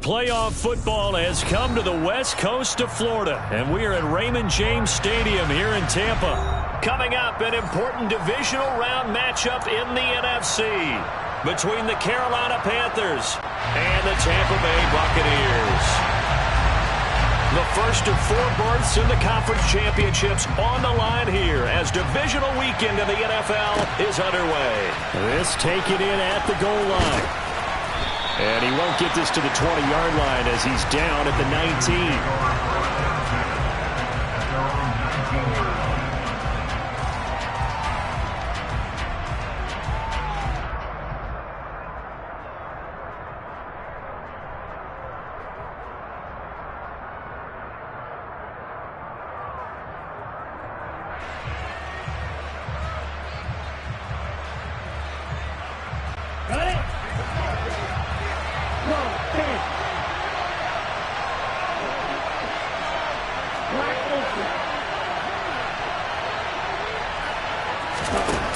Playoff football has come to the west coast of Florida, and we are at Raymond James Stadium here in Tampa. Coming up, an important divisional round matchup in the NFC between the Carolina Panthers and the Tampa Bay Buccaneers. The first of 4 berths in the conference championships on the line here as divisional weekend of the NFL is underway. This taken in at the goal line. And he won't get this to the 20-yard line as he's down at the 19.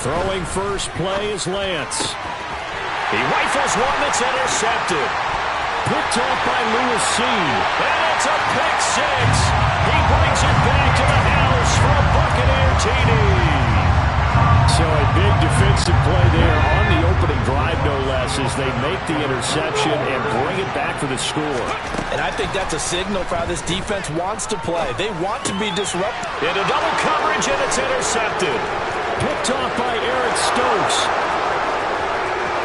Throwing first play is Lance. He rifles one that's intercepted. Picked off by Lewis C. And it's a pick 6. He brings it back to the house for a Buccaneer TD. So a big defensive play there on the opening drive, no less, as they make the interception and bring it back for the score. And I think that's a signal for how this defense wants to play. They want to be disruptive. Into double coverage, and it's intercepted. Picked off by Eric Stokes.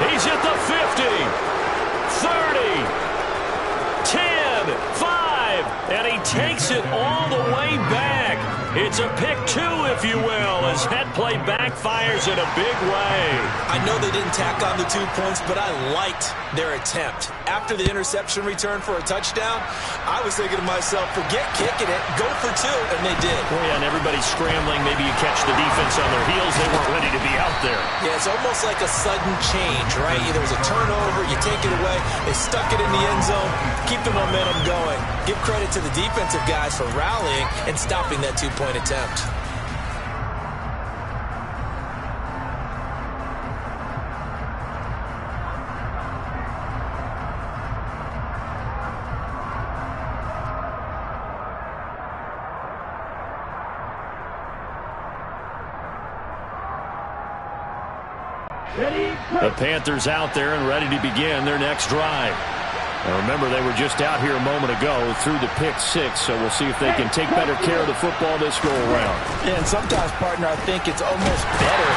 He's at the 50, 30, 10, 5, and he takes it all the way back. It's a pick 2, if you will, as that play backfires in a big way. I know they didn't tack on the 2 points, but I liked their attempt. After the interception return for a touchdown, I was thinking to myself, forget kicking it, go for 2, and they did. Oh, yeah, and everybody's scrambling. Maybe you catch the defense on their heels. They weren't ready to be out there. Yeah, it's almost like a sudden change, right? There was a turnover, you take it away, they stuck it in the end zone, keep the momentum going. Give credit to the defensive guys for rallying and stopping that 2-point attempt. The Panthers out there and ready to begin their next drive. Now remember, they were just out here a moment ago through the pick 6, so we'll see if they can take better care of the football this go-around. Yeah, and sometimes, partner, I think it's almost better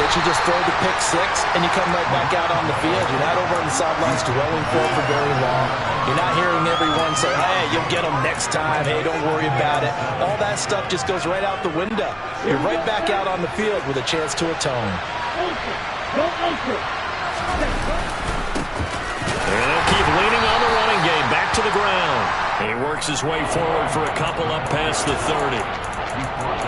that you just throw the pick 6 and you come right back out on the field. You're not over on the sidelines dwelling for very long. You're not hearing everyone say, hey, you'll get them next time. Hey, don't worry about it. All that stuff just goes right out the window. You're right back out on the field with a chance to atone. And they'll keep leaning on the running game. Back to the ground. He works his way forward for a couple up past the 30.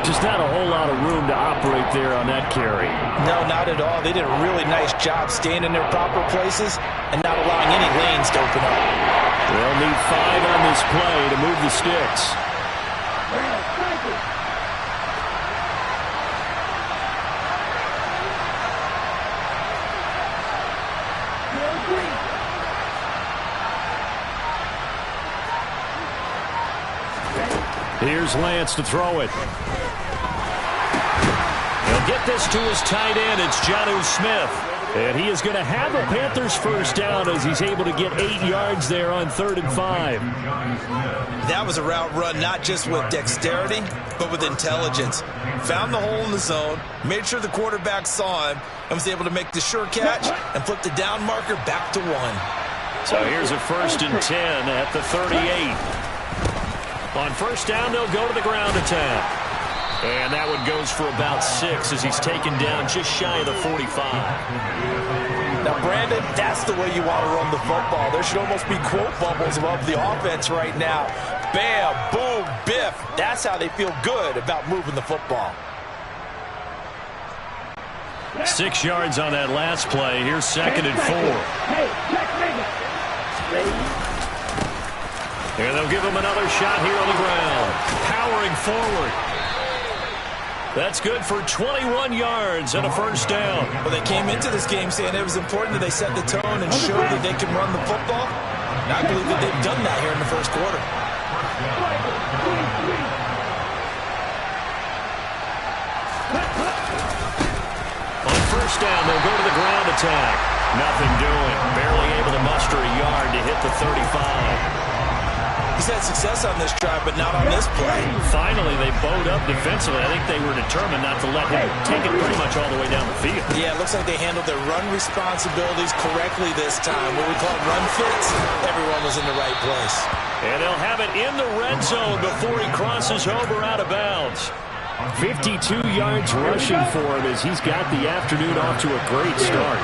Just not a whole lot of room to operate there on that carry. No, not at all. They did a really nice job staying in their proper places and not allowing any lanes to open up. They'll need 5 on this play to move the sticks. Here's Lance to throw it. He'll get this to his tight end. It's Jonnu Smith. And he is going to have a Panthers first down as he's able to get 8 yards there on 3rd and 5. That was a route run not just with dexterity, but with intelligence. Found the hole in the zone, made sure the quarterback saw him, and was able to make the sure catch and flip the down marker back to 1. So here's a 1st and 10 at the 38. On first down, they'll go to the ground attack. And that one goes for about 6 as he's taken down just shy of the 45. Now, Brandon, that's the way you want to run the football. There should almost be quote bubbles above the offense right now. Bam, boom, biff. That's how they feel good about moving the football. 6 yards on that last play. Here's 2nd and 4. And they'll give him another shot here on the ground. Powering forward. That's good for 21 yards and a first down. Well, they came into this game saying it was important that they set the tone and show that they can run the football. And I believe that they've done that here in the first quarter. On first down, they'll go to the ground attack. Nothing doing. Barely able to muster a yard to hit the 35. He's had success on this drive, but not on this play. Finally, they bowed up defensively. I think they were determined not to let him take it pretty much all the way down the field. Yeah, it looks like they handled their run responsibilities correctly this time. What we call run fits, everyone was in the right place. And they'll have it in the red zone before he crosses over out of bounds. 52 yards rushing for him as he's got the afternoon off to a great start.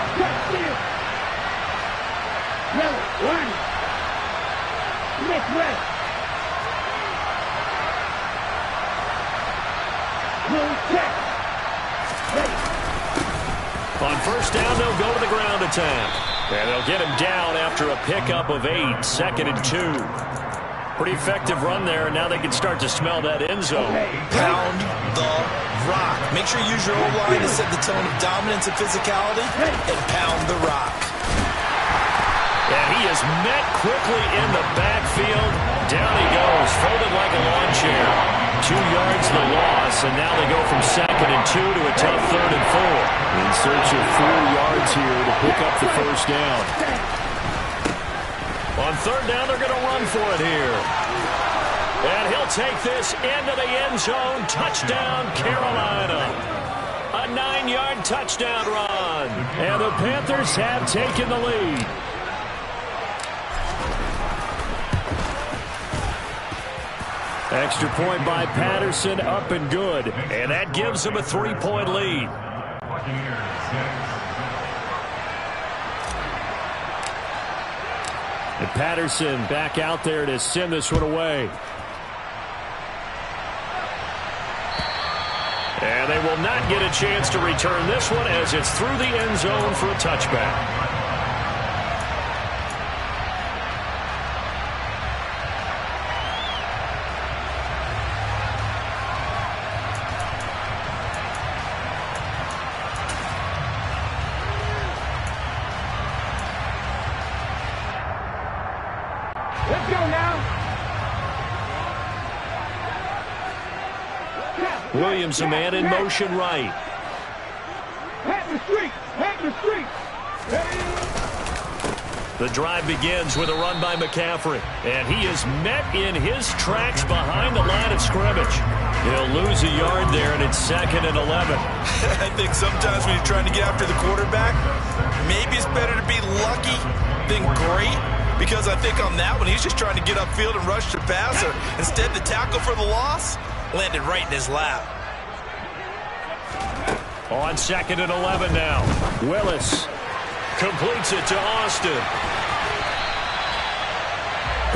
On first down, they'll go to the ground attack. And they'll get him down after a pickup of 8, 2nd and 2. Pretty effective run there, and now they can start to smell that end zone. Pound the rock. Make sure you use your O-line to set the tone of dominance and physicality, and pound the rock. And he is met quickly in the backfield. Down he goes, folded like a lawn chair. 2 yards the loss, and now they go from 2nd and 2 to a tough 3rd and 4. In search of 4 yards here to pick up the first down. On 3rd down, they're going to run for it here. And he'll take this into the end zone. Touchdown, Carolina. A 9-yard touchdown run. And the Panthers have taken the lead. Extra point by Patterson, up and good. And that gives them a 3-point lead. And Patterson back out there to send this one away. And they will not get a chance to return this one as it's through the end zone for a touchback. Let's go now. Williams, a man in motion right. Hat the street. Hat the street. The drive begins with a run by McCaffrey. And he is met in his tracks behind the line of scrimmage. He'll lose a yard there, and it's 2nd and 11. I think sometimes when you're trying to get after the quarterback, maybe it's better to be lucky than great. Because I think on that one, he's just trying to get upfield and rush the passer. Instead, the tackle for the loss landed right in his lap. On 2nd and 11 now. Willis completes it to Austin.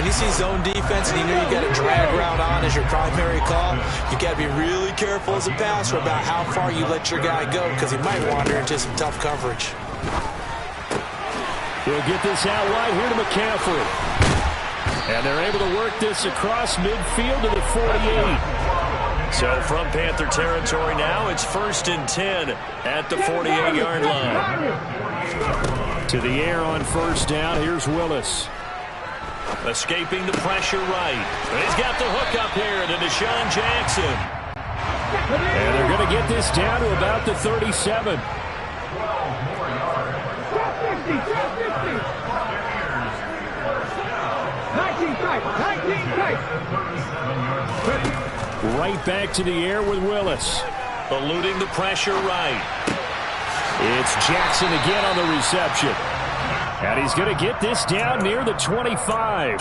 When you see zone defense and you know you got a drag route on as your primary call, you got to be really careful as a passer about how far you let your guy go because he might wander into some tough coverage. We'll get this out wide here to McCaffrey. And they're able to work this across midfield to the 48. So from Panther territory now, it's 1st and 10 at the 48-yard line. To the air on first down, here's Willis. Escaping the pressure right. He's got the hook up here to Deshaun Jackson. And they're going to get this down to about the 37. Right back to the air with Willis. Eluding the pressure right. It's Jackson again on the reception. And he's going to get this down near the 25.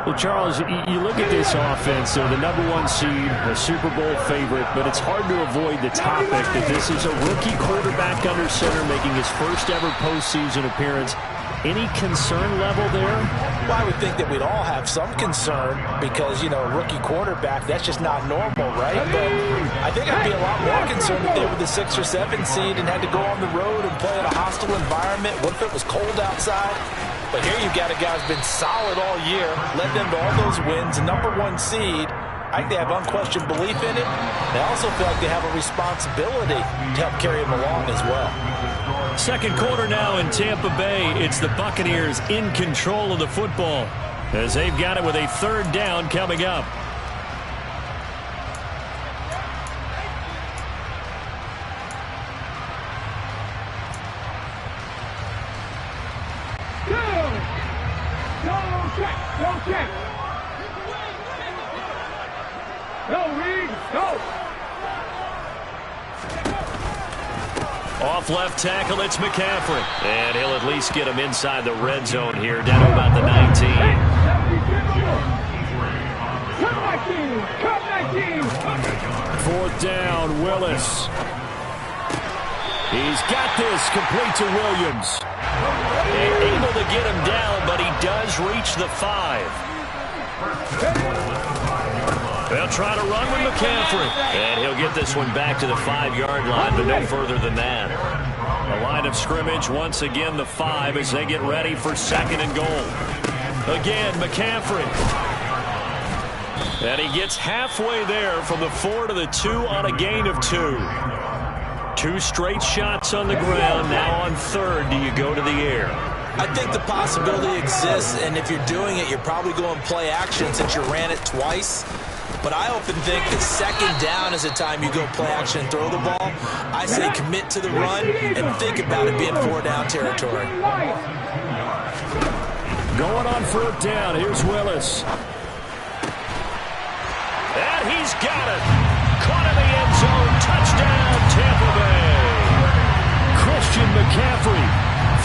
Well, Charles, you look at this offense, so the #1 seed, a Super Bowl favorite, but it's hard to avoid the topic that this is a rookie quarterback under center making his first ever postseason appearance. Any concern level there? Well, I would think that we'd all have some concern because, you know, a rookie quarterback, that's just not normal, right? But I think I'd be a lot more concerned if they were the 6 or 7 seed and had to go on the road and play in a hostile environment. What if it was cold outside? But here you've got a guy who's been solid all year, led them to all those wins, #1 seed. I think they have unquestioned belief in it. They also feel like they have a responsibility to help carry him along as well. Second quarter now in Tampa Bay. It's the Buccaneers in control of the football as they've got it with a third down coming up. Off left tackle, it's McCaffrey. And he'll at least get him inside the red zone here, down to about the 19. Fourth down, Willis. He's got this, complete to Williams. And able to get him down, but he does reach the 5. They'll try to run with McCaffrey. And he'll get this one back to the 5-yard line, but no further than that. The line of scrimmage, once again, the 5 as they get ready for second and goal. Again, McCaffrey. And he gets halfway there from the 4 to the 2 on a gain of 2. 2 straight shots on the ground. Now on third, do you go to the air? I think the possibility exists, and if you're doing it, you're probably going play action since you ran it twice. But I often think that second down is the time you go play action and throw the ball. I say commit to the run and think about it being 4-down territory. Going on fourth down, here's Willis. And he's got it. Caught in the end zone. Touchdown, Tampa Bay. Christian McCaffrey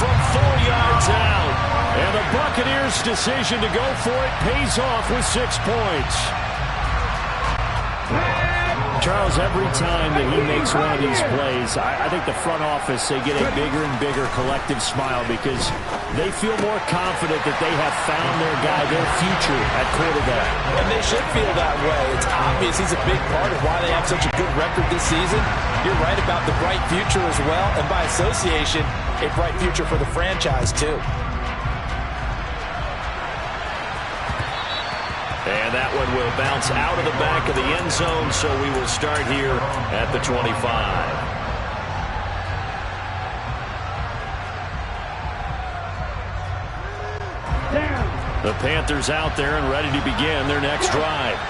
from 4 yards out. And the Buccaneers' decision to go for it pays off with 6 points. Charles, every time that he makes one of these plays, I think the front office, they get a bigger and bigger collective smile because they feel more confident that they have found their guy, their future at quarterback. And they should feel that way. It's obvious he's a big part of why they have such a good record this season. You're right about the bright future as well, and by association, a bright future for the franchise too. And that one will bounce out of the back of the end zone, so we will start here at the 25. The Panthers out there and ready to begin their next drive.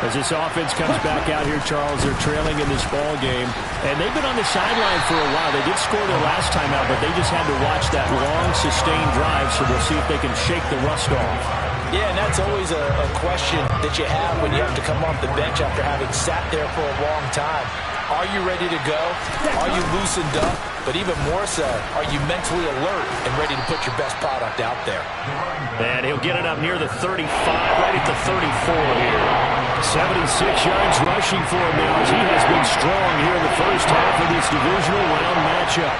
As this offense comes back out here, Charles, they're trailing in this ball game. And they've been on the sideline for a while. They did score their last time out, but they just had to watch that long, sustained drive, so we'll see if they can shake the rust off. Yeah, and that's always a question that you have when you have to come off the bench after having sat there for a long time. Are you ready to go? Are you loosened up? But even more so, are you mentally alert and ready to put your best product out there? And he'll get it up near the 35, right at the 34 here. 76 yards rushing for him now as he has been strong here in the first half of this divisional round matchup.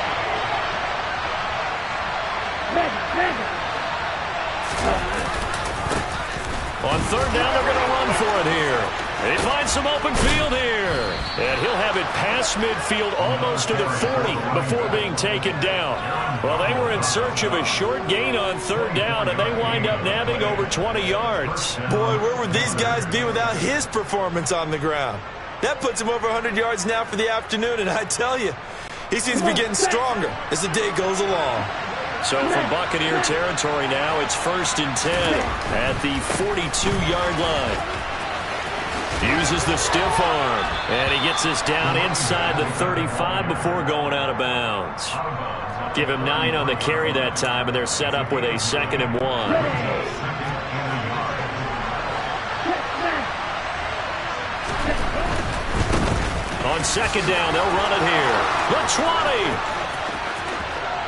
On third down, they're going to run for it here. They find some open field here. And he'll have it past midfield almost to the 40 before being taken down. Well, they were in search of a short gain on third down, and they wind up nabbing over 20 yards. Boy, where would these guys be without his performance on the ground? That puts him over 100 yards now for the afternoon, and I tell you, he seems to be getting stronger as the day goes along. So from Buccaneer territory now, it's 1st and 10 at the 42-yard line. Uses the stiff arm, and he gets this down inside the 35 before going out of bounds. Give him 9 on the carry that time, and they're set up with a 2nd and 1. On second down, they'll run it here. The 20.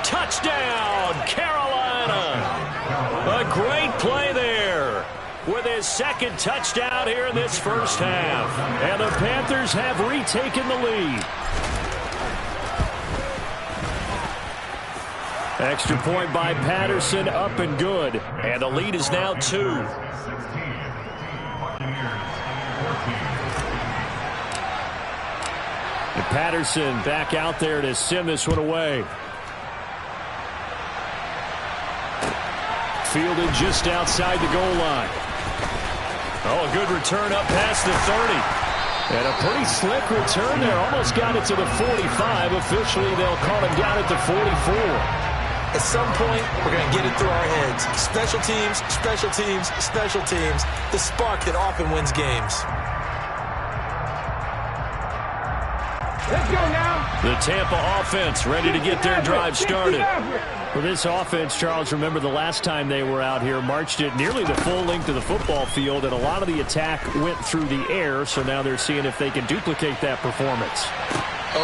Touchdown, Carolina. A great play there with his second touchdown here in this first half. And the Panthers have retaken the lead. Extra point by Patterson, up and good. And the lead is now 2. And Patterson back out there to send this one away. Fielded just outside the goal line. Oh, a good return up past the 30. And a pretty slick return there. Almost got it to the 45. Officially, they'll call him down at the 44. At some point, we're going to get it through our heads. Special teams, special teams, special teams. The spark that often wins games. Let's go now. The Tampa offense ready to get their drive started. For this offense, Charles, remember the last time they were out here, marched it nearly the full length of the football field, and a lot of the attack went through the air, so now they're seeing if they can duplicate that performance.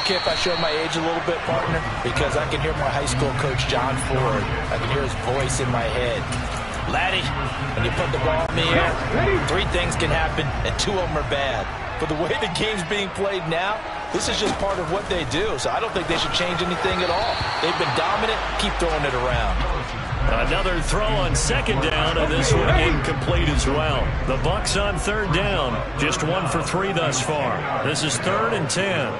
Okay, if I show my age a little bit, partner, because I can hear my high school coach, John Ford. I can hear his voice in my head. Laddie, when you put the ball in the air, 3 things can happen, and 2 of them are bad. But the way the game's being played now, this is just part of what they do, so I don't think they should change anything at all. They've been dominant. Keep throwing it around. Another throw on 2nd down, and this one incomplete as well. The Bucs on 3rd down. Just 1 for 3 thus far. This is 3rd and 10.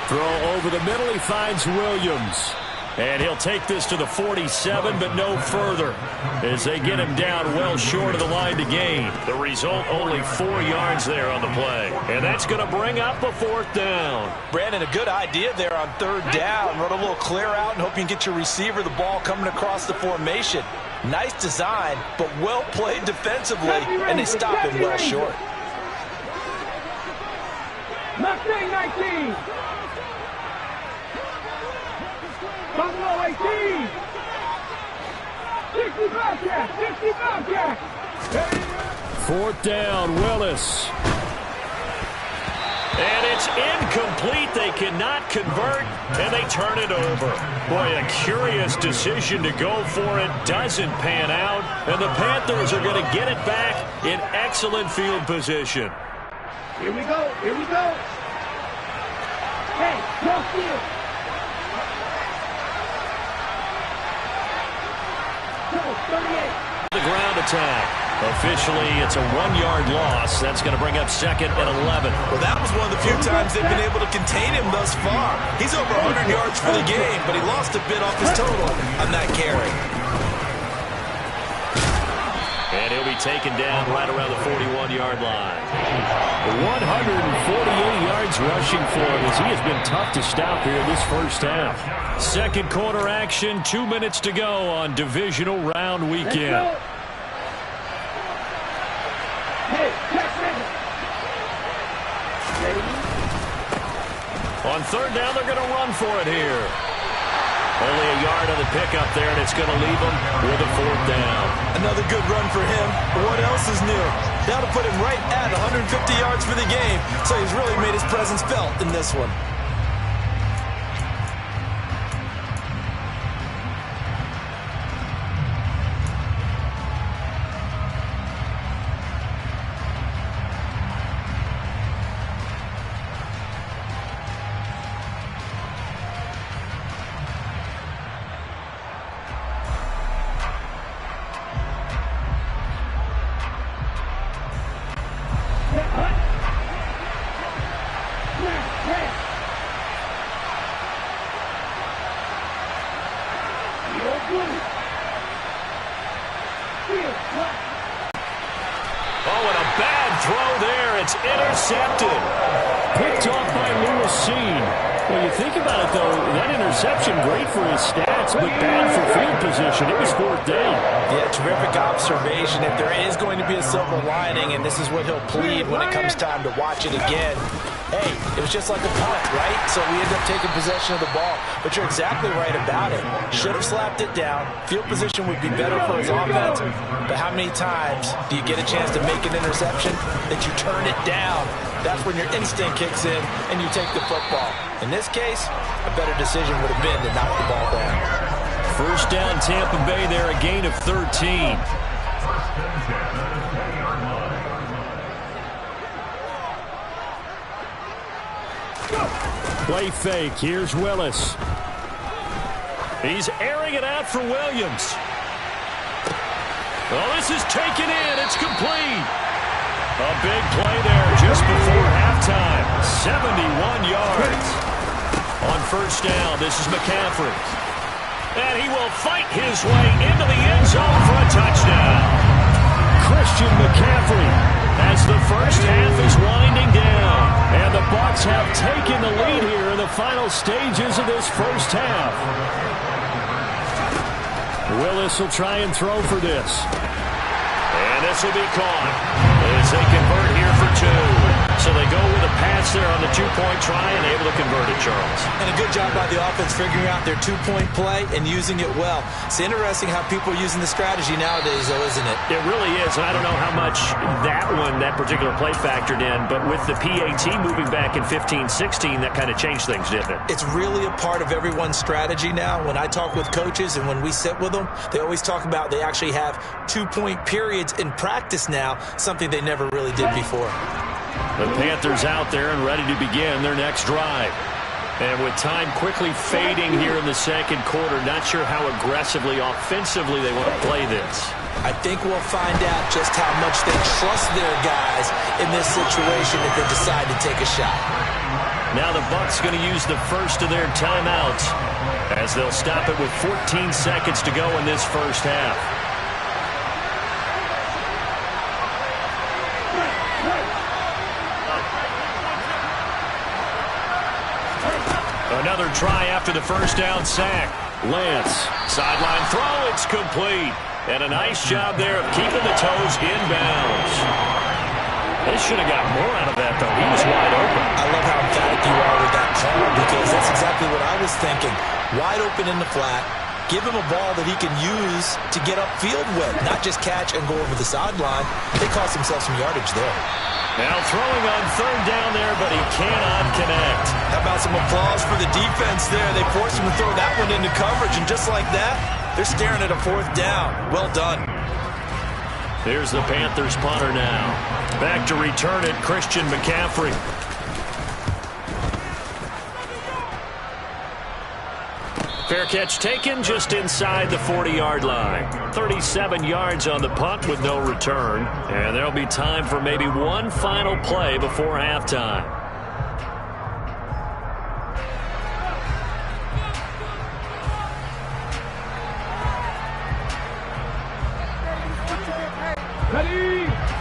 Throw over the middle. He finds Williams. And he'll take this to the 47, but no further, as they get him down well short of the line to gain. The result, only 4 yards there on the play. And that's going to bring up a 4th down. Brandon, a good idea there on 3rd down. Run a little clear out and hope you can get your receiver the ball coming across the formation. Nice design, but well played defensively, and they stop him well short. Mustang 19. Buffalo 18. 60 Bobcat. 60 Bobcat. 4th down, Willis. And it's incomplete. They cannot convert, and they turn it over. Boy, a curious decision to go for it. Doesn't pan out, and the Panthers are going to get it back in excellent field position. Here we go. Here we go. Hey, no field. The ground attack. Officially, it's a 1-yard loss. That's going to bring up 2nd and 11. Well, that was one of the few times they've been able to contain him thus far. He's over 100 yards for the game, but he lost a bit off his total on that carry. And he'll be taken down right around the 41-yard line. 148 yards rushing for him, as he has been tough to stop here in this first half. 2nd quarter action, 2 minutes to go on divisional round weekend. On 3rd down, they're going to run for it here. Only a yard on the pickup there, and it's going to leave them with a 4th down. Another good run for him. What else is new? That'll put him right at 150 yards for the game, so he's really made his presence felt in this one. Oh, and a bad throw there. It's intercepted. Picked off by Lewis. Well, you think about it, though, that interception, great for his stats, but bad for field position. It was 4th down. Yeah, terrific observation. If there is going to be a silver lining, and this is what he'll plead when it comes time to watch it again, hey, it was just like a punt, right? So we end up taking possession of the ball. But you're exactly right about it. Should have slapped it down. Field position would be better for his offense. But how many times do you get a chance to make an interception that you turn it down? That's when your instinct kicks in and you take the football. In this case, a better decision would have been to knock the ball down. 1st down, Tampa Bay there, a gain of 13. Play fake. Here's Willis. He's airing it out for Williams. Oh, this is taken in. It's complete. A big play there just before halftime. 71 yards. On 1st down, this is McCaffrey. And he will fight his way into the end zone for a touchdown. Christian McCaffrey as the first half is winding down. And the Bucs have taken the lead here in the final stages of this first half. Willis will try and throw for this. And this will be caught as they convert here for two. So they go with a pass there on the two-point try and able to convert it, Charles. And a good job by the offense figuring out their two-point play and using it well. It's interesting how people are using the strategy nowadays, though, isn't it? It really is. And I don't know how much that particular play factored in, but with the PAT moving back in 15-16, that kind of changed things, didn't it? It's really a part of everyone's strategy now. When I talk with coaches and when we sit with them, they always talk about they actually have two-point periods in practice now, something they never really did before. The Panthers out there and ready to begin their next drive. And with time quickly fading here in the second quarter, not sure how aggressively, offensively they want to play this. I think we'll find out just how much they trust their guys in this situation if they decide to take a shot. Now the Bucs going to use the first of their timeouts as they'll stop it with 14 seconds to go in this first half. Another try after the first down sack. Lance, sideline throw, it's complete. And a nice job there of keeping the toes inbounds. They should have got more out of that, though. He was wide open. I love how emphatic you are with that call because that's exactly what I was thinking. Wide open in the flat. Give him a ball that he can use to get upfield with, not just catch and go over the sideline. They cost themselves some yardage there. Now throwing on third down there, but he cannot connect. How about some applause for the defense there? They forced him to throw that one into coverage, and just like that, they're staring at a fourth down. Well done. Here's the Panthers punter now. Back to return it, Christian McCaffrey. Fair catch taken just inside the 40-yard line. 37 yards on the punt with no return. And there'll be time for maybe one final play before halftime.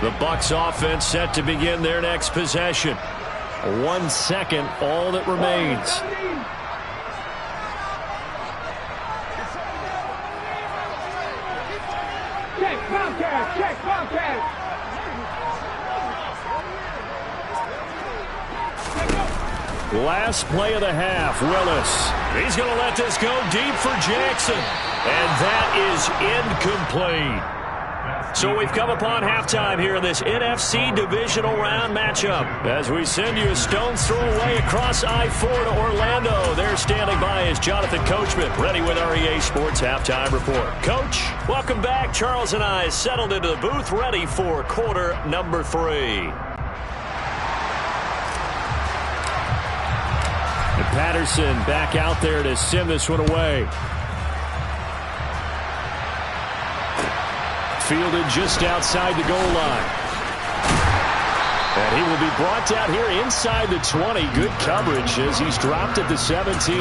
The Bucs offense set to begin their next possession. 1 second, all that remains. Check, Bobcat! Last play of the half, Willis. He's going to let this go deep for Jackson. And that is incomplete. So we've come upon halftime here in this NFC divisional round matchup. As we send you a stone's throw away across I-4 to Orlando. There standing by is Jonathan Coachman, ready with REA Sports Halftime Report. Coach, welcome back. Charles and I settled into the booth, ready for quarter number 3. And Patterson back out there to send this one away. Fielded just outside the goal line. And he will be brought down here inside the 20. Good coverage as he's dropped at the 17.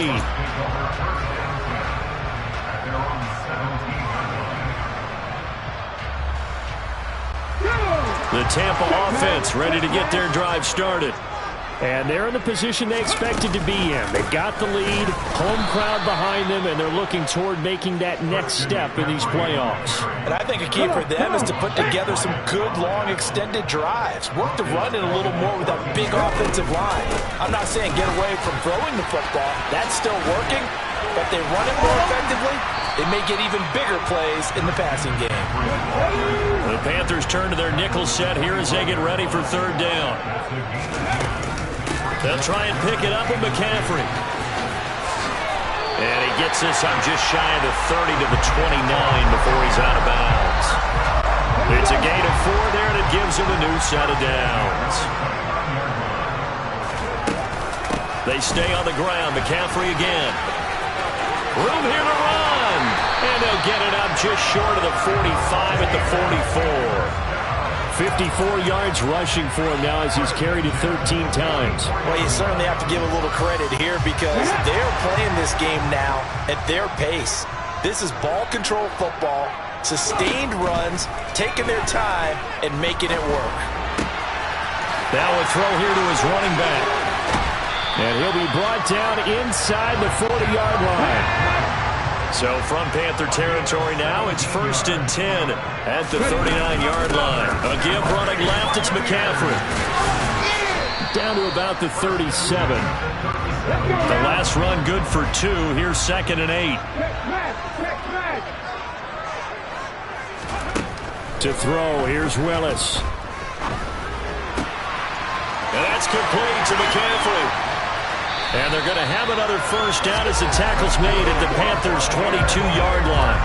The Tampa offense ready to get their drive started. And they're in the position they expected to be in. They've got the lead, home crowd behind them, and they're looking toward making that next step in these playoffs. And I think a key for them is to put together some good, long, extended drives. Work the run in a little more with that big offensive line. I'm not saying get away from throwing the football. That's still working. But they run it more effectively, they may get even bigger plays in the passing game. The Panthers turn to their nickel set here as they get ready for third down. They'll try and pick it up with McCaffrey. And he gets this up just shy of the 30 to the 29 before he's out of bounds. It's a gain of 4 there, and it gives him a new set of downs. They stay on the ground. McCaffrey again. Room here to run. And they'll get it up just short of the 45 at the 44. 54 yards rushing for him now as he's carried it 13 times. Well, you certainly have to give a little credit here because they're playing this game now at their pace. This is ball control football, sustained runs, taking their time, and making it work. Now a throw here to his running back. And he'll be brought down inside the 40-yard line. So from Panther territory now, it's 1st and 10 at the 39-yard line. A give running left, it's McCaffrey. Down to about the 37. The last run good for 2. Here's 2nd and 8. To throw, here's Willis. And that's complete to McCaffrey. And they're going to have another first down as the tackle's made at the Panthers' 22-yard line.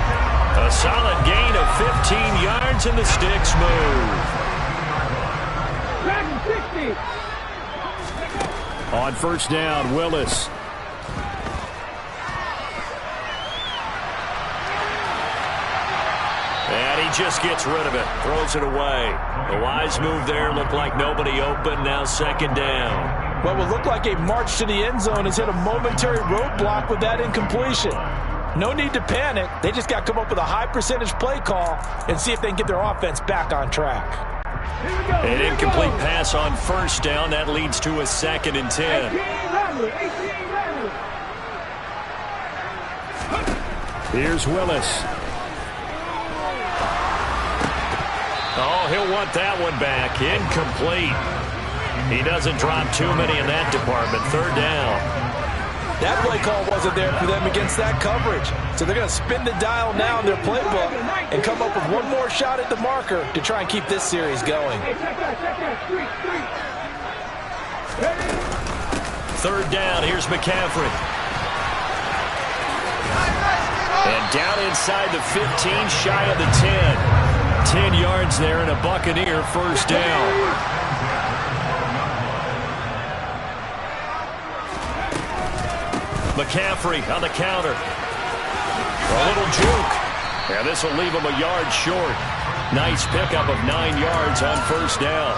A solid gain of 15 yards, and the sticks move. On first down, Willis. And he just gets rid of it, throws it away. A wise move there, looked like nobody open, now 2nd down. What would look like a march to the end zone has hit a momentary roadblock with that incompletion. No need to panic. They just got to come up with a high percentage play call and see if they can get their offense back on track. An incomplete pass on first down. That leads to a 2nd and 10. Here's Willis. Oh, he'll want that one back. Incomplete. He doesn't drop too many in that department. 3rd down. That play call wasn't there for them against that coverage. So they're going to spin the dial now in their playbook and come up with one more shot at the marker to try and keep this series going. 3rd down. Here's McCaffrey. And down inside the 15, shy of the 10. 10 yards there and a Buccaneer first down. McCaffrey on the counter. A little juke. And this will leave him a yard short. Nice pickup of 9 yards on first down.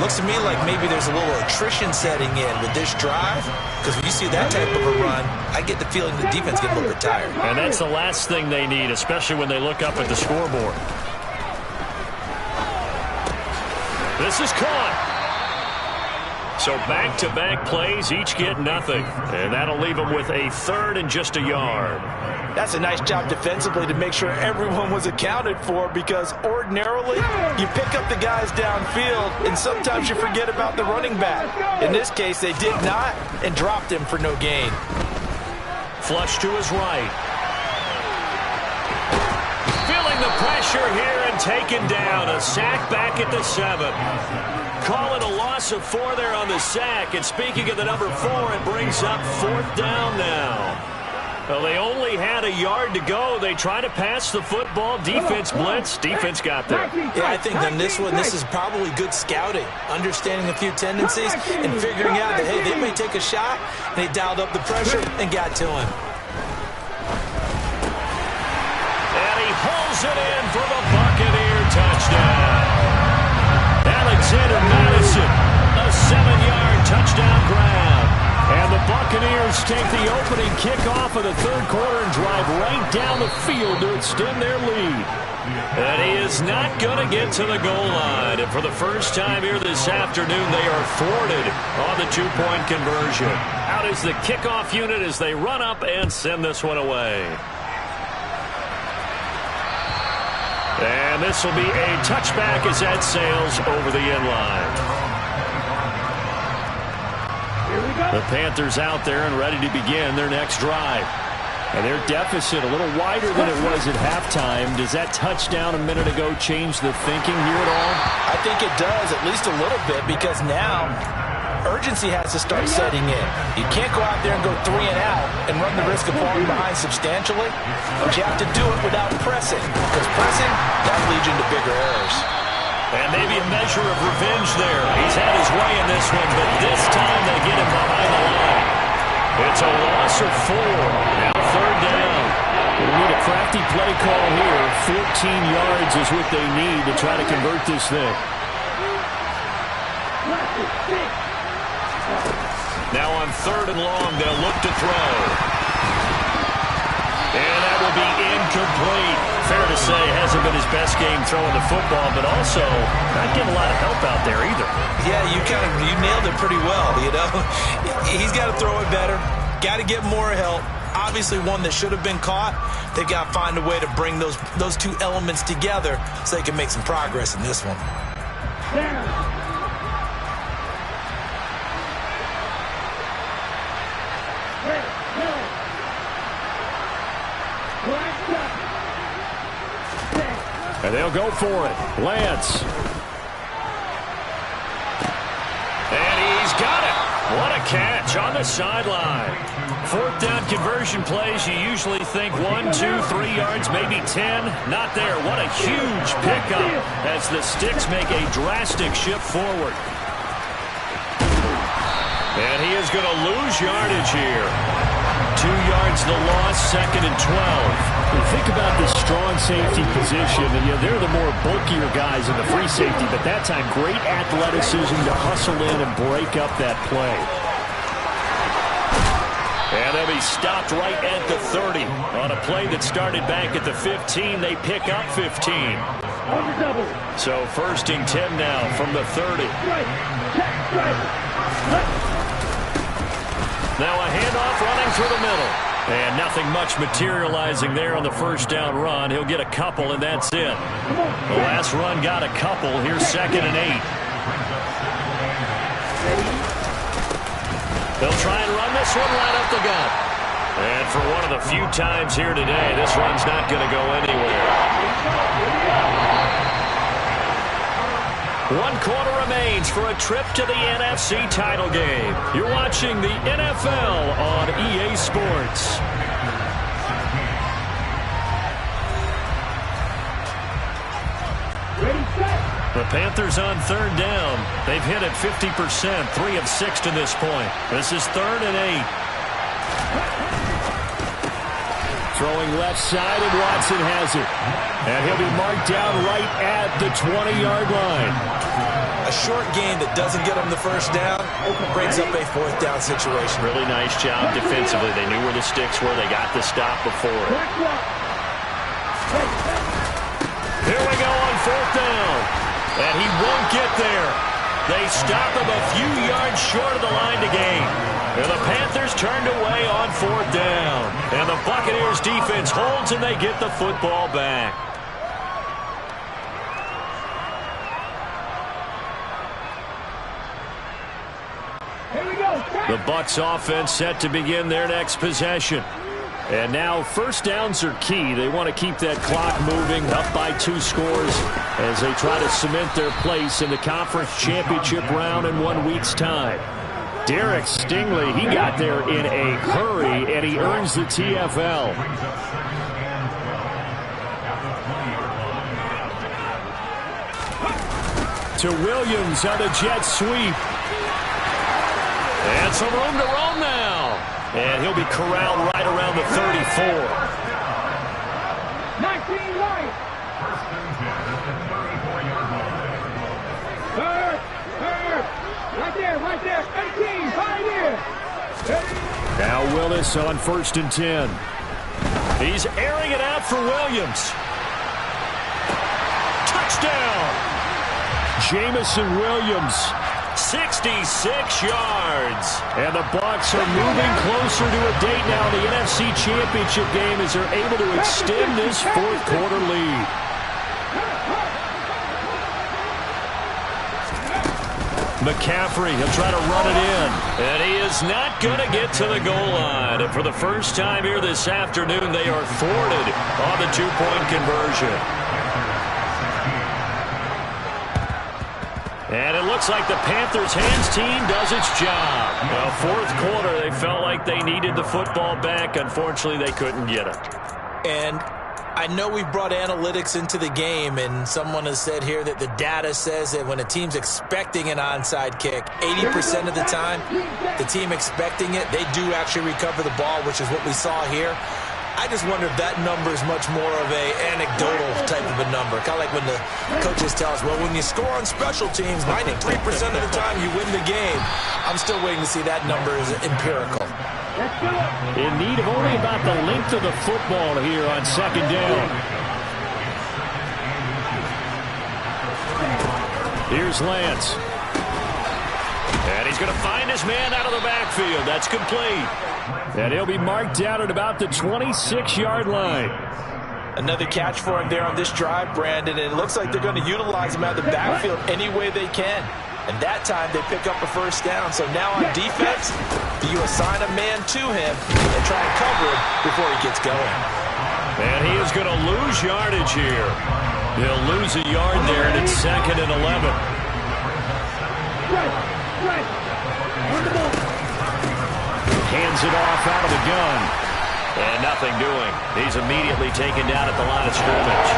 Looks to me like maybe there's a little attrition setting in with this drive. Because when you see that type of a run, I get the feeling the defense gets a little bit tired. And that's the last thing they need, especially when they look up at the scoreboard. This is caught. So back-to-back plays, each get nothing. And that'll leave them with a 3rd and just a yard. That's a nice job defensively to make sure everyone was accounted for, because ordinarily you pick up the guys downfield and sometimes you forget about the running back. In this case, they did not and dropped him for no gain. Flush to his right. Feeling the pressure here and taken down. A sack back at the 7. Call it a loss of 4 there on the sack. And speaking of the number 4, it brings up 4th down now. Well, they only had a yard to go. They try to pass the football. Defense blitz. Defense got there. Yeah, I think on this one, this is probably good scouting. Understanding a few tendencies and figuring out that, hey, they may take a shot. They dialed up the pressure and got to him. And he pulls it in for the Buccaneer touchdown. Alexander Madison, a 7-yard touchdown grab. And the Buccaneers take the opening kickoff of the 3rd quarter and drive right down the field to extend their lead. And he is not going to get to the goal line. And for the first time here this afternoon, they are thwarted on the 2-point conversion. Out is the kickoff unit as they run up and send this one away. And this will be a touchback as that sails over the end line. The Panthers out there and ready to begin their next drive. And their deficit a little wider than it was at halftime. Does that touchdown a minute ago change the thinking here at all? I think it does, at least a little bit, because now urgency has to start setting in. You can't go out there and go 3 and out and run the risk of falling behind substantially, but you have to do it without pressing, because pressing, that leads you into bigger errors. And maybe a measure of revenge there. He's had his way in this one, but this time they get him behind the line. It's a loss of 4. Now 3rd down. We need a crafty play call here. 14 yards is what they need to try to convert this thing. Now on 3rd and long, they'll look to throw. And that will be incomplete. Fair to say, hasn't been his best game throwing the football, but also not getting a lot of help out there either. Yeah, you nailed it pretty well, you know. He's got to throw it better, got to get more help. Obviously one that should have been caught. They've got to find a way to bring those two elements together so they can make some progress in this one. And they'll go for it. Lance. And he's got it. What a catch on the sideline. Fourth down conversion plays, you usually think 1, 2, 3 yards, maybe 10. Not there. What a huge pickup as the Sticks make a drastic shift forward. And he is going to lose yardage here. 2 yards the loss, 2nd and 12. You think about this strong safety position, and they're the more bulkier guys in the free safety, but that time great athleticism to hustle in and break up that play. And they'll be stopped right at the 30. On a play that started back at the 15, they pick up 15. So 1st and 10 now from the 30. Now a handoff running through the middle. And nothing much materializing there on the first down run. He'll get a couple, and that's it. The last run got a couple. Here's 2nd and 8. They'll try and run this one right up the gut. And for one of the few times here today, this run's not going to go anywhere. 1 quarter remains for a trip to the NFC title game. You're watching the NFL on EA Sports. The Panthers on 3rd down. They've hit it 50%, 3 of 6 to this point. This is 3rd and 8. Throwing left side, and Watson has it. And he'll be marked down right at the 20-yard line. A short gain that doesn't get them the first down brings up a 4th down situation. Really nice job defensively. They knew where the Sticks were. They got the stop before it. Here we go on 4th down. And he won't get there. They stop him a few yards short of the line to gain. And the Panthers turned away on 4th down. And the Buccaneers defense holds and they get the football back. The Bucs offense set to begin their next possession. And now 1st downs are key. They want to keep that clock moving, up by 2 scores as they try to cement their place in the conference championship round in 1 week's time. Derek Stingley, he got there in a hurry, and he earns the TFL. To Williams on the jet sweep. And some room to roam now. And he'll be corralled right around the 34. 19 right. Right there. 18, right here. Now Willis on 1st and 10. He's airing it out for Williams. Touchdown. Jamison Williams. 66 yards. And the Bucs are moving closer to a date now in the NFC Championship game as they're able to extend this 4th quarter lead. McCaffrey, he'll try to run it in. And he is not going to get to the goal line. And for the first time here this afternoon, they are thwarted on the 2-point conversion. And it looks like the Panthers' hands team does its job. Well, 4th quarter, they felt like they needed the football back. Unfortunately, they couldn't get it. And I know we brought analytics into the game, and someone has said here that the data says that when a team's expecting an onside kick, 80% of the time, the team expecting it, they do actually recover the ball, which is what we saw here. I just wonder if that number is much more of a anecdotal type of a number. Kind of like when the coaches tell us, well, when you score on special teams, 93% of the time you win the game. I'm still waiting to see that number is empirical. In need of only about the length of the football here on second down. Here's Lance. And he's going to find his man out of the backfield. That's complete. And he'll be marked down at about the 26-yard line. Another catch for him there on this drive, Brandon, and it looks like they're going to utilize him out of the backfield any way they can. And that time they pick up a first down. So now on defense, do you assign a man to him and try and cover him before he gets going? And he is going to lose yardage here. He'll lose a yard there, and it's 2nd and 11. Hands it off out of the gun. And nothing doing. He's immediately taken down at the line of scrimmage.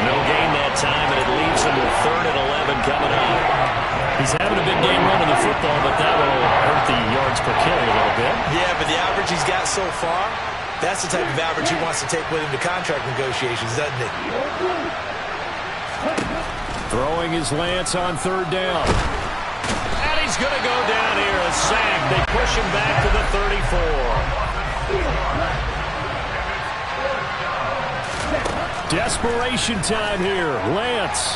No gain that time, and it leaves him with 3rd and 11 coming up. He's having a big game running the football, but that will hurt the yards per carry a little bit. Yeah, but the average he's got so far, that's the type of average he wants to take with him to contract negotiations, doesn't he? Throwing his Lance on 3rd down. And he's going to go down here, a sack. They push him back to the 34. Desperation time here. Lance.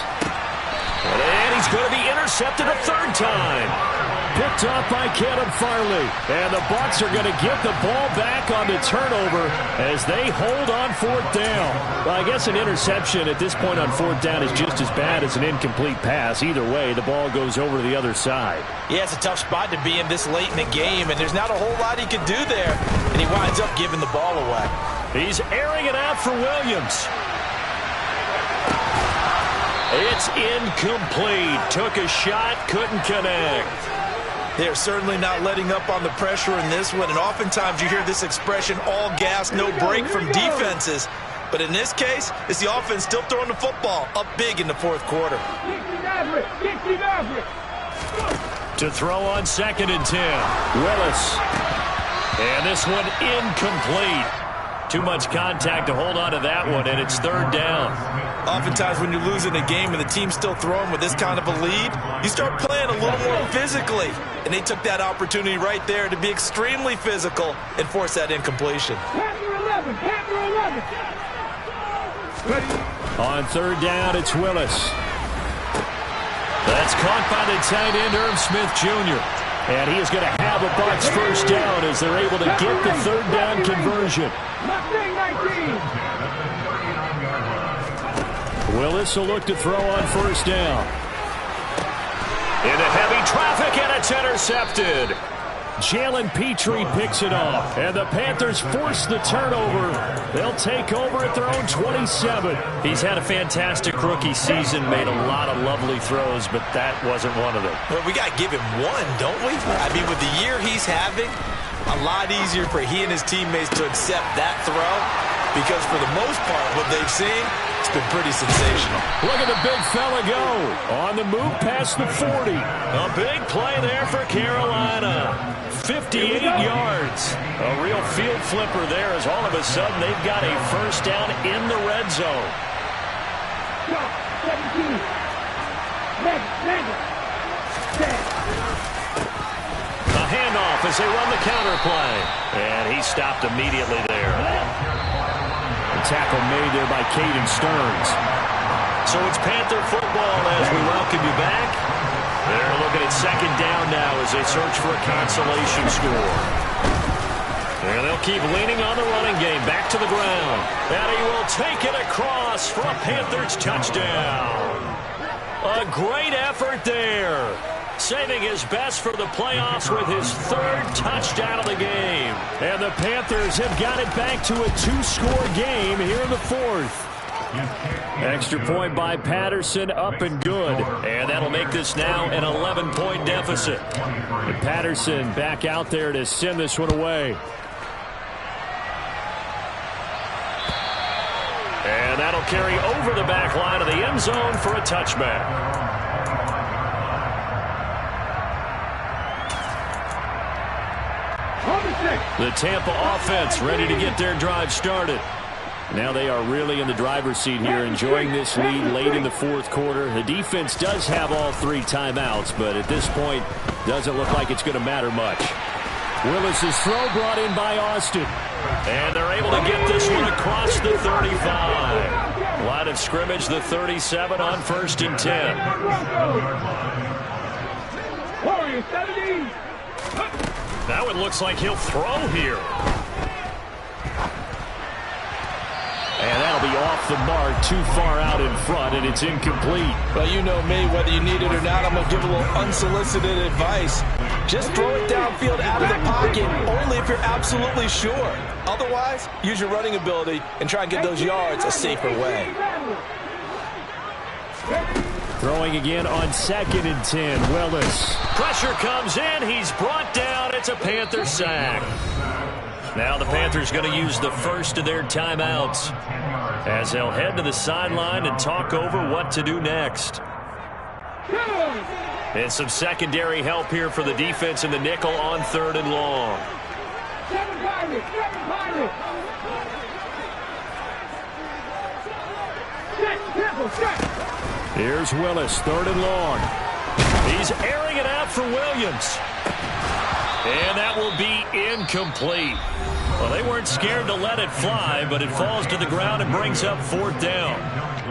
And he's going to be intercepted a 3rd time. Picked off by Caleb Farley. And the Bucs are going to get the ball back on the turnover as they hold on 4th down. Well, I guess an interception at this point on 4th down is just as bad as an incomplete pass. Either way, the ball goes over to the other side. Yeah, it's a tough spot to be in this late in the game, and there's not a whole lot he can do there. And he winds up giving the ball away. He's airing it out for Williams. It's incomplete. Took a shot, couldn't connect. They're certainly not letting up on the pressure in this one, and oftentimes you hear this expression, all gas, no break from defenses. But in this case, it's the offense still throwing the football up big in the 4th quarter. To throw on 2nd and 10. Willis. And this one incomplete. Too much contact to hold on to that one, and it's 3rd down. Oftentimes when you're losing a game and the team's still throwing with this kind of a lead, you start playing a little more physically. And they took that opportunity right there to be extremely physical and force that incompletion. On 3rd down, it's Willis. That's caught by the tight end, Irv Smith Jr. And he is going to have a Bucs first down as they're able to get the 3rd down conversion. Willis will look to throw on 1st down. Into heavy traffic, and it's intercepted. Jalen Petrie picks it off, and the Panthers force the turnover. They'll take over at their own 27. He's had a fantastic rookie season, made a lot of lovely throws, but that wasn't one of them. Well, we got to give him one, don't we? I mean, with the year he's having, a lot easier for he and his teammates to accept that throw, because for the most part, what they've seen, it's been pretty sensational. Look at the big fella go. On the move past the 40. A big play there for Carolina. 58 yards. A real field flipper there as all of a sudden they've got a first down in the red zone. A handoff as they run the counter play. And he stopped immediately there. A tackle made there by Caden Stearns. So it's Panther football as we welcome you back. They're looking at 2nd down now as they search for a consolation score. And they'll keep leaning on the running game. Back to the ground. And he will take it across for a Panthers touchdown. A great effort there. Saving his best for the playoffs with his 3rd touchdown of the game. And the Panthers have got it back to a 2-score game here in the 4th. Extra point by Patterson, up and good. And that'll make this now an 11-point deficit. And Patterson back out there to send this one away. And that'll carry over the back line of the end zone for a touchback. The Tampa offense ready to get their drive started. Now they are really in the driver's seat here, enjoying this lead late in the 4th quarter. The defense does have all 3 timeouts, but at this point, doesn't look like it's going to matter much. Willis's throw brought in by Austin. And they're able to get this one across the 35. Line of scrimmage, the 37 on 1st and 10. That one looks like he'll throw here. And that'll be off the mark, too far out in front, and it's incomplete. Well, you know me, whether you need it or not, I'm going to give a little unsolicited advice. Just throw it downfield out of the pocket, only if you're absolutely sure. Otherwise, use your running ability and try and get those yards a safer way. Throwing again on 2nd and 10, Willis. Pressure comes in, he's brought down, it's a Panther sack. Now the Panthers going to use the first of their timeouts as they'll head to the sideline and talk over what to do next. And some secondary help here for the defense in the nickel on 3rd and long. Here's Willis, 3rd and long. He's airing it out for Williams. And that will be incomplete. Well, they weren't scared to let it fly, but it falls to the ground and brings up 4th down.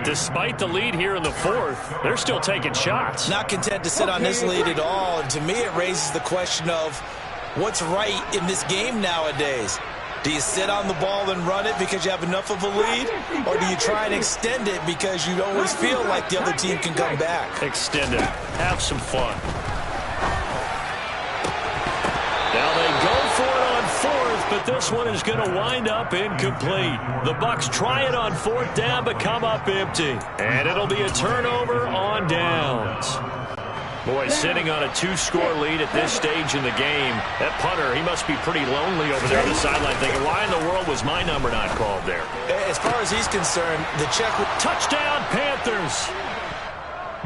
Despite the lead here in the 4th, they're still taking shots. Not content to sit on this lead at all. And to me, it raises the question of what's right in this game nowadays. Do you sit on the ball and run it because you have enough of a lead? Or do you try and extend it because you always feel like the other team can come back? Extend it. Have some fun. Now they go for it on 4th, but this one is going to wind up incomplete. The Bucs try it on 4th down, but come up empty. And it'll be a turnover on downs. Boy, sitting on a 2-score lead at this stage in the game, that punter, he must be pretty lonely over there on the sideline thinking, why in the world was my number not called there? As far as he's concerned, the check... Touchdown, Panthers!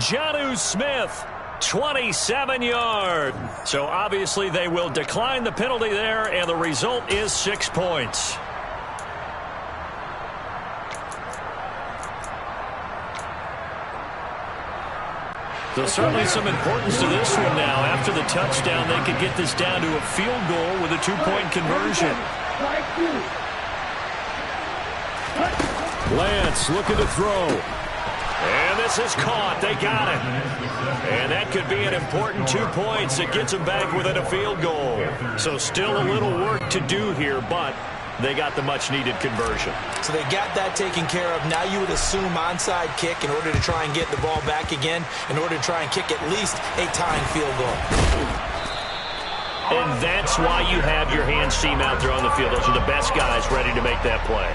Jonnu Smith. 27 yards. So obviously they will decline the penalty there, and the result is 6 points. So certainly some importance to this one now. After the touchdown, they could get this down to a field goal with a 2-point conversion. Lance looking to throw. And this is caught. They got it. And that could be an important 2 points. It gets them back within a field goal. So still a little work to do here, but they got the much-needed conversion. So they got that taken care of. Now you would assume onside kick in order to try and get the ball back again, in order to try and kick at least a tying field goal. And that's why you have your hands team out there on the field. Those are the best guys ready to make that play.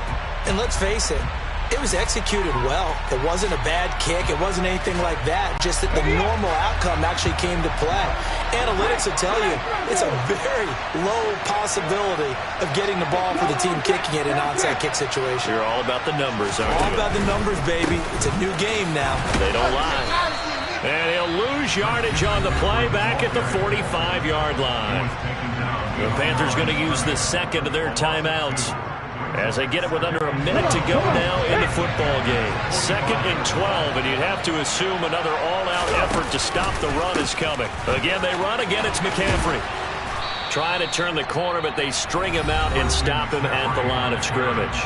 And let's face it, it was executed well. It wasn't a bad kick. It wasn't anything like that. Just that the normal outcome actually came to play. Analytics will tell you it's a very low possibility of getting the ball for the team kicking it in an onside kick situation. You're all about the numbers, aren't you? All about the numbers, baby. It's a new game now. They don't lie. And he'll lose yardage on the play back at the 45-yard line. The Panthers going to use the second of their timeouts as they get it with under a minute to go now in the football game. 2nd and 12, and you'd have to assume another all-out effort to stop the run is coming. Again, they run. Again, it's McCaffrey. Trying to turn the corner, but they string him out and stop him at the line of scrimmage.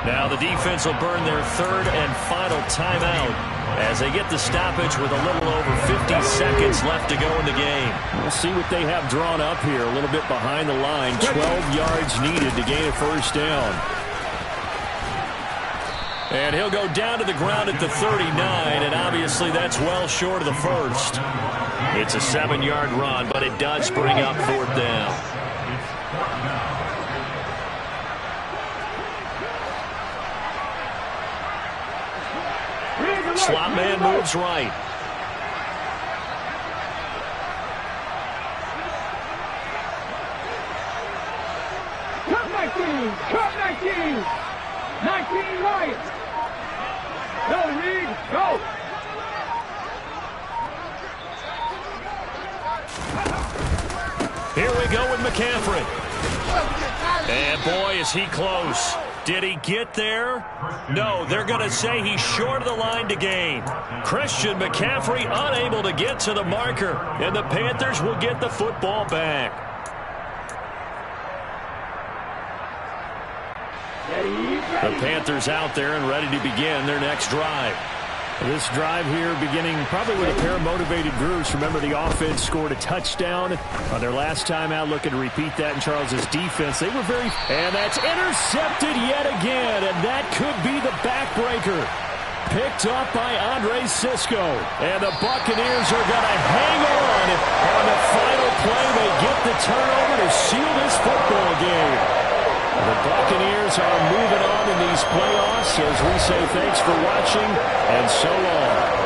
Now the defense will burn their 3rd and final timeout as they get the stoppage with a little over 50 seconds left to go in the game. We'll see what they have drawn up here. A little bit behind the line. 12 yards needed to gain a 1st down. And he'll go down to the ground at the 39, and obviously that's well short of the 1st. It's a 7-yard run, but it does bring up 4th down. Slot man moves right. Cut 19! Cut 19! 19 right! Go, Reed! Go! Here we go with McCaffrey. And boy, is he close. Did he get there? No, they're going to say he's short of the line to gain. Christian McCaffrey unable to get to the marker, and the Panthers will get the football back. The Panthers out there and ready to begin their next drive. This drive here beginning probably with a pair of motivated groups. Remember, the offense scored a touchdown on their last time out, looking to repeat that in Charles's defense. They were very... And that's intercepted yet again, and that could be the backbreaker. Picked up by Andre Cisco. And the Buccaneers are going to hang on. On the final play, they get the turnover to seal this football game. The Buccaneers are moving on in these playoffs as we say thanks for watching and so long.